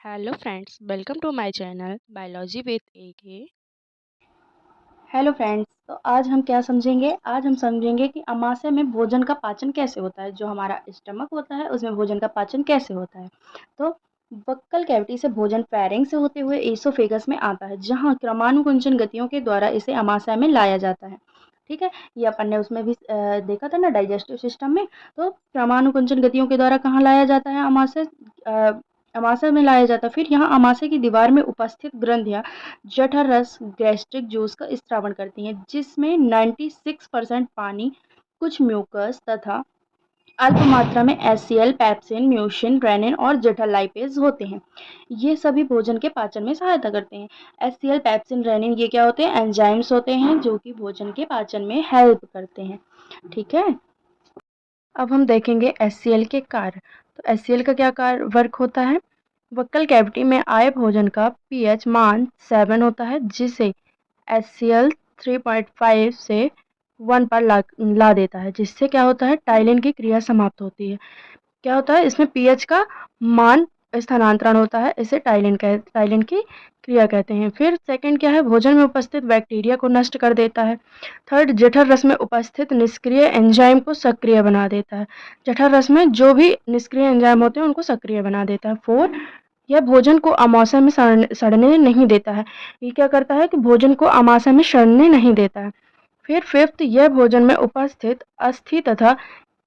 Hello friends, welcome to my channel Biology with AK। Hello friends. तो आज हम क्या समझेंगे? आज हम समझेंगे कि अमाशय में भोजन का पाचन कैसे होता है। जो हमारा स्टमक होता है उसमें भोजन का पाचन कैसे होता है। तो बक्कल कैविटी से भोजन फेरिंक्स से होते हुए एसोफेगस में आता है, जहां क्रमानुकुंचन गतियों के द्वारा इसे अमाशय में लाया जाता है। ठीक है, ये अपन ने उसमें भी देखा था ना, डाइजेस्टिव सिस्टम में। तो क्रमानुकुंचन गतियों के द्वारा कहाँ लाया जाता है? अमाशय में लाया जाता है। फिर यहाँ अमाशय की दीवार में उपस्थित ग्रंथियां जठर रस गैस्ट्रिक जूस का स्त्रावण करती हैं, जिसमें 96% पानी, कुछ म्यूकस तथा अल्प मात्रा में एचसीएल, पेप्सिन, म्यूसिन, रेनिन और जठर लाइपेज होते हैं। ये सभी भोजन के पाचन में सहायता करते हैं। एचसीएल, पेप्सिन, रेनिन ये क्या होते हैं? एंजाइम्स होते हैं जो कि भोजन के पाचन में हेल्प करते हैं। ठीक है, अब हम देखेंगे एचसीएल के कार्य। तो एचसीएल का क्या कार्य वर्क होता है? वक्कल कैविटी में आए भोजन का पीएच मान 7 होता है, जिसे HCl 3.5 से 1 पर ला देता है, जिससे क्या होता है? टाइलिन की क्रिया समाप्त होती है। क्या होता है? इसमें पीएच का मान स्थानांतरण होता है, इसे टाइलिन की क्रिया कहते हैं। फिर सेकंड क्या है? भोजन में उपस्थित बैक्टीरिया को नष्ट कर देता है। थर्ड, जठर रस में उपस्थित निष्क्रिय एंजाइम को सक्रिय बना देता है। जठर रस में जो भी निष्क्रिय एंजाइम होते हैं उनको सक्रिय बना देता है। फोर, यह भोजन को अमाशय में सड़ने नहीं देता है। ये क्या करता है कि भोजन को अमाशय में सड़ने नहीं देता है। फिर फिफ्थ, यह भोजन में उपस्थित अस्थि तथा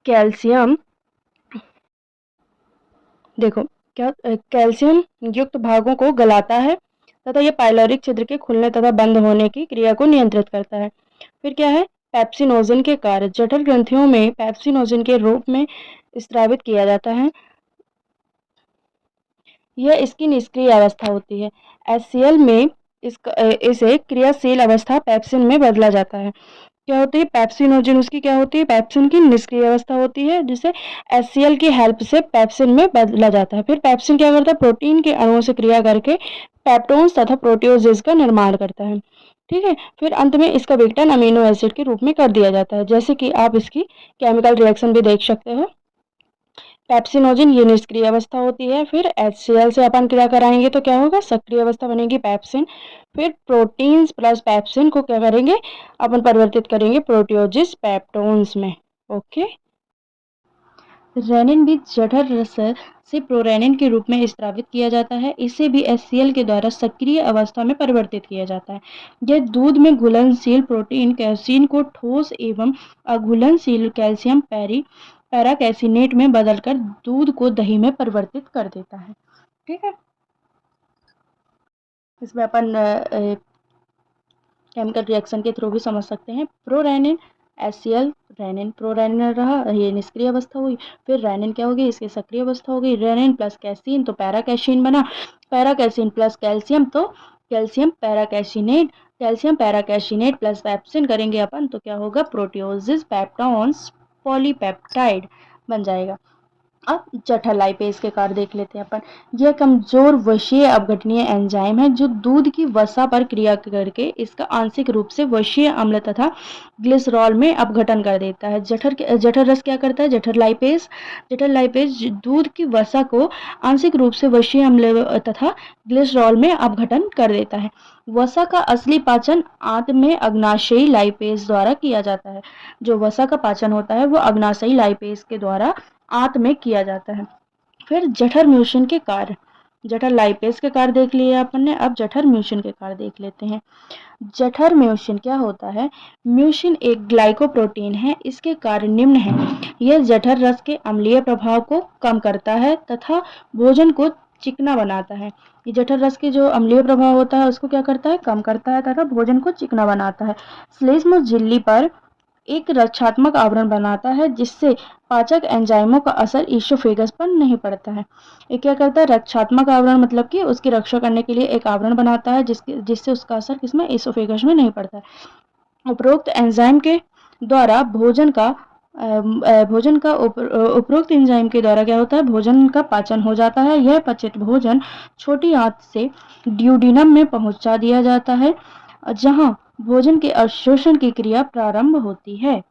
कैल्शियम, देखो क्या, कैल्शियम युक्त भागों को गलाता है तथा यह पाइलोरिक छिद्र के खुलने तथा बंद होने की क्रिया को नियंत्रित करता है। फिर क्या है? पेप्सिनोजन के कार्य। जठर ग्रंथियों में पेप्सिनोजन के रूप में स्रावित किया जाता है। यह इसकी निष्क्रिय अवस्था होती है। एचसीएल में इसे क्रियाशील अवस्था पेप्सिन में बदला जाता है। क्या होती है? पेप्सिनोजन उसकी क्या होती है? पेप्सिन की निष्क्रिय अवस्था होती है, जिसे एचसीएल की हेल्प से पेप्सिन में बदला जाता है। फिर पेप्सिन क्या करता है? प्रोटीन के अणुओं से क्रिया करके पेप्टोन्स तथा प्रोटियोजेज का निर्माण करता है। ठीक है, फिर अंत में इसका विघटन अमीनो एसिड के रूप में कर दिया जाता है, जैसे कि आप इसकी केमिकल रिएक्शन भी देख सकते हो। पेप्सिनोजन ये निष्क्रिय अवस्था होती है। फिर HCl से अपन क्रिया कराएंगे तो क्या होगा? सक्रिय अवस्था बनेगी पेप्सिन। फिर प्रोटीन्स प्लस पेप्सिन को क्या करेंगे? अपन परिवर्तित करेंगे प्रोटियोजिस पेप्टोन्स में। ओके, रेनिन भी जठर रस से प्रोरेनिन के रूप में स्त्रावित किया जाता है। इसे भी HCl के द्वारा सक्रिय अवस्था में परिवर्तित किया जाता है। यह दूध में घुलनशील प्रोटीन कैसीन को ठोस एवं अघुलनशील कैल्शियम पैराकैसिनेट में बदलकर दूध को दही में परिवर्तित कर देता है। ठीक है, इसमें अपन केमिकल रिएक्शन के थ्रू भी समझ सकते हैं। प्रोरेनिन HCl, रेनिन प्रोरेनिन रहा, ये निष्क्रिय अवस्था हुई। फिर रेनिन क्या होगी? इसकी सक्रिय अवस्था हो गई। रेनिन प्लस कैसीन तो पैराकैसिन बना। पैराकैसिन प्लस कैल्शियम तो कैल्शियम पैराकैसिनेट। कैल्शियम पैराकैसिनेट प्लस पेप्सिन करेंगे अपन तो क्या होगा? प्रोटियोजिस पेप्टोन्स पॉलीपेप्टाइड बन जाएगा। अब जठर लाइपेज के कार्य देख लेते हैं अपन। यह कमजोर वशीय अपघटनीय एंजाइम है जो दूध की वसा पर क्रिया करके इसका आंशिक रूप से वशीय अम्ल तथा ग्लिसरॉल में अपघटन कर देता है। जठर रस क्या करता है? जठर लाइपेज दूध की वसा को आंशिक रूप से वशीय अम्ल तथा ग्लिसरॉल में अपघटन कर देता है। वसा का असली पाचन आंत में अग्नाशयी लाइपेज द्वारा किया जाता है। जो वसा का पाचन होता है वो अग्नाशयी लाइपेज के द्वारा आंत में किया जाता है। फिर जठर म्यूसिन के कार्य। जठर लाइपेज के कार्य देख लिए अपन ने, अब जठर म्यूसिन के कार्य देख लेते हैं। जठर म्यूसिन क्या होता है? म्यूसिन एक ग्लाइकोप्रोटीन है। इसके कार्य निम्न है। यह जठर रस के अम्लीय प्रभाव को कम करता है तथा भोजन को चिकना बनाता है। ये जठर रस के जो अम्लीय प्रभाव होता है उसको क्या करता है? कम करता है तथा भोजन को चिकना बनाता है। श्लेष्म झिल्ली पर एक रक्षात्मक आवरण बनाता है, जिससे पाचक एंजाइमों का असर ईसोफेगस पर नहीं पड़ता है। ये क्या करता है? रक्षात्मक आवरण मतलब कि उसकी रक्षा करने के लिए एक आवरण बनाता है, जिससे उसका असर किसमें? ईसोफेगस में नहीं पड़ता है। उपरोक्त एंजाइम के द्वारा उपरोक्त एंजाइम के द्वारा क्या होता है? भोजन का पाचन हो जाता है। यह पचित भोजन छोटी आंत से ड्यूडिनम में पहुंचा दिया जाता है, जहां भोजन के अवशोषण की क्रिया प्रारंभ होती है।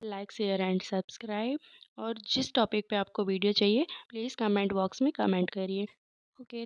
Like share and subscribe. और जिस टॉपिक पे आपको वीडियो चाहिए प्लीज़ कमेंट बॉक्स में कमेंट करिए। ओके।